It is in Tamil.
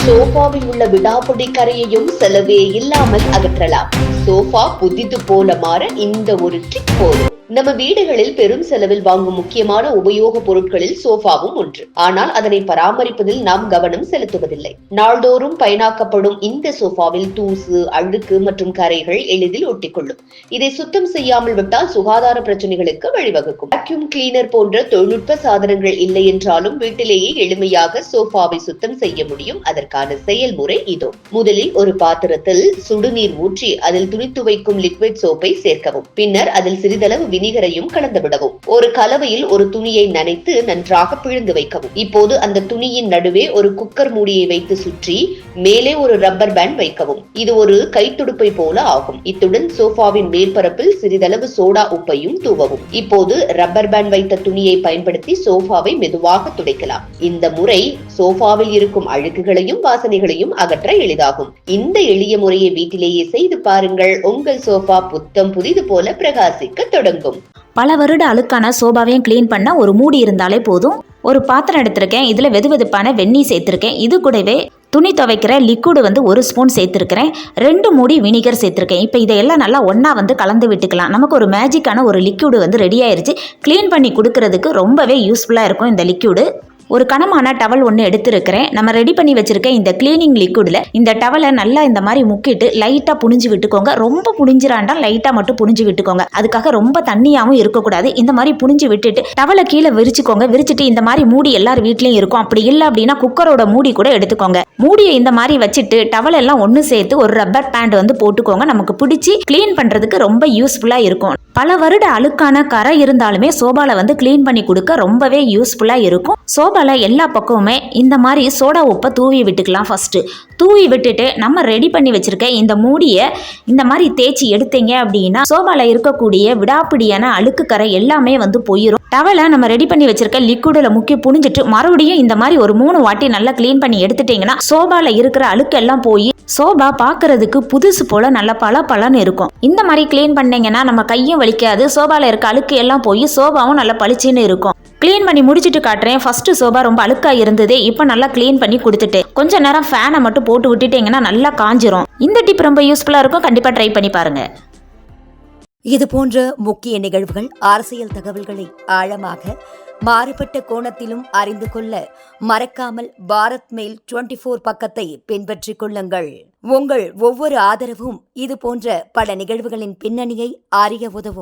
சோஃபாவில் உள்ள விடாப்பிடி கரையையும் செலவே இல்லாமல் அகற்றலாம். சோஃபா புதிது போல மாற இந்த ஒரு ட்ரிக் போதும். நம்ம வீடுகளில் பெரும் செலவில் வாங்கும் முக்கியமான உபயோக பொருட்களில் சோஃபாவும் ஒன்று. ஆனால் அதனை பராமரிப்பதில் நாம் கவனம் செலுத்துவதில்லை. நாள்தோறும் பயனாக்கப்படும் இந்த சோஃபாவில் தூசு, அழுக்கு மற்றும் கரைகள் எளிதில் ஒட்டிக்கொள்ளும். இதை சுத்தம் செய்யாமல் விட்டால் சுகாதார பிரச்சனைகளுக்கு வழிவகுக்கும். வாக்யூம் கிளீனர் போன்ற தொழில்நுட்ப சாதனங்கள் இல்லை என்றாலும் வீட்டிலேயே எளிமையாக சோஃபாவை சுத்தம் செய்ய முடியும். அதற்கான செயல்முறை இதோ. முதலில் ஒரு பாத்திரத்தில் சுடுநீர் ஊற்றி அதில் துணி துவைக்கும் லிக்விட் சோப்பை சேர்க்கவும். பின்னர் அதில் சிறிதளவு வினிகரையும் கலந்து விடவும். ஒரு கலவையில் ஒரு துணியை நனைத்து நன்றாக பிழிந்து வைக்கவும். இப்போது அந்த துணியின் நடுவே ஒரு குக்கர் மூடியை வைத்து சுற்றி மேலே ஒரு ரப்பர் பேண்ட் வைக்கவும். இது ஒரு கைத்துடுப்பை போல ஆகும். இத்துடன் சோஃபாவின் மேற்பரப்பில் சிறிதளவு சோடா உப்பையும் தூவவும். இப்போது ரப்பர் பேண்ட் வைத்த துணியை பயன்படுத்தி சோஃபாவை மெதுவாக துடைக்கலாம். இந்த முறை சோஃபாவில் இருக்கும் அழுக்குகளையும் வாசனைகளையும் அகற்ற எளிதாகும். இந்த எளிய முறையை வீட்டிலேயே செய்து பாருங்கள். உங்கள் சோஃபா புத்தம் புதிது போல பிரகாசிக்க தொடங்கும். பல வருட அழுக்கான சோபாவையும் கிளீன் பண்ண ஒரு மூடி இருந்தாலே போதும். ஒரு பாத்திரம் எடுத்திருக்கேன். இதில் வெதுவெதுப்பான வெந்நீர் சேர்த்திருக்கேன். இது கூடவே துணி துவைக்கிற லிக்விடு 1 ஸ்பூன் சேர்த்துருக்கிறேன். 2 மூடி வினிகர் சேர்த்துருக்கேன். இப்போ இதையெல்லாம் நல்லா ஒன்றா கலந்து விட்டுக்கலாம். நமக்கு ஒரு மேஜிக்கான ஒரு லிக்விடு ரெடி ஆயிருச்சு. க்ளீன் பண்ணி கொடுக்கறதுக்கு ரொம்பவே யூஸ்ஃபுல்லாக இருக்கும் இந்த லிக்விடு. ஒரு கனமான டவல் ஒன்று எடுத்துருக்கிறேன். நம்ம ரெடி பண்ணி வச்சிருக்க இந்த கிளீனிங் லிக்விடில் இந்த டவலை நல்லா இந்த மாதிரி முக்கிட்டு லைட்டாக புழிஞ்சு விட்டுக்கோங்க. ரொம்ப புழிஞ்சிராண்டா, லைட்டாக மட்டும் புழிஞ்சு விட்டுக்கோங்க. அதுக்காக ரொம்ப தண்ணியாகவும் இருக்கக்கூடாது. இந்த மாதிரி புழிஞ்சு விட்டுட்டு டவலை கீழே விரிச்சுக்கோங்க. விரிச்சிட்டு இந்த மாதிரி மூடி எல்லார் வீட்லையும் இருக்கும். அப்படி இல்லை அப்படின்னா குக்கரோட மூடி கூட எடுத்துக்கோங்க. மூடியை இந்த மாதிரி வச்சுட்டு டவல் எல்லாம் ஒன்று சேர்த்து ஒரு ரப்பர் பேண்ட் போட்டுக்கோங்க. நமக்கு பிடிச்சி கிளீன் பண்ணுறதுக்கு ரொம்ப யூஸ்ஃபுல்லாக இருக்கும். பல வருட அழுக்கான கரை இருந்தாலுமே சோபால கிளீன் பண்ணி கொடுக்க ரொம்பவே யூஸ்ஃபுல்லாக இருக்கும். சோபால எல்லா பக்கமுமே இந்த மாதிரி சோடா உப்பை தூவி விட்டுக்கலாம். ஃபர்ஸ்ட் தூவி விட்டுட்டு நம்ம ரெடி பண்ணி வச்சிருக்க இந்த மூடியை இந்த மாதிரி தேய்ச்சி எடுத்தீங்க அப்படின்னா சோபால இருக்கக்கூடிய விடாப்பிடியான அழுக்கு கரை எல்லாமே போயிடும். டவலை நம்ம ரெடி பண்ணி வச்சிருக்க லிக்விடில் முக்கி புழிஞ்சிட்டு மறுபடியும் இந்த மாதிரி ஒரு 3 வாட்டி நல்லா கிளீன் பண்ணி எடுத்துட்டீங்கன்னா சோபால இருக்கிற அழுக்கெல்லாம் போய் சோபா பார்க்கறதுக்கு புதுசு போல நல்ல பளபளன்னு இருக்கும். இந்த மாதிரி கிளீன் பண்ணீங்கன்னா நம்ம கையும் வலிக்காது. சோபால இருக்க அழுக்கு எல்லாம் போய் சோபாவும் நல்லா பளிச்சுன்னு இருக்கும். கிளீன் பண்ணி முடிச்சுட்டு காட்டுறேன். ஃபர்ஸ்ட் சோபா ரொம்ப அழுக்கா இருந்தது. இப்போ நல்லா கிளீன் பண்ணி கொடுத்துட்டு கொஞ்ச நேரம் ஃபேனை மட்டும் போட்டு விட்டுட்டீங்கன்னா நல்லா காஞ்சிரும். இந்த டிப் ரொம்ப யூஸ்ஃபுல்லா இருக்கும். கண்டிப்பா ட்ரை பண்ணி பாருங்க. இது போன்ற முக்கிய நிகழ்வுகள், அரசியல் தகவல்களை ஆழமாக மாறுபட்ட கோணத்திலும் அறிந்து கொள்ள மறக்காமல் பாரத் மெயில் 24 பக்கத்தை பின்பற்றிக் கொள்ளுங்கள். உங்கள் ஒவ்வொரு ஆதரவும் இது போன்ற பல நிகழ்வுகளின் பின்னணியை அறிய உதவும்.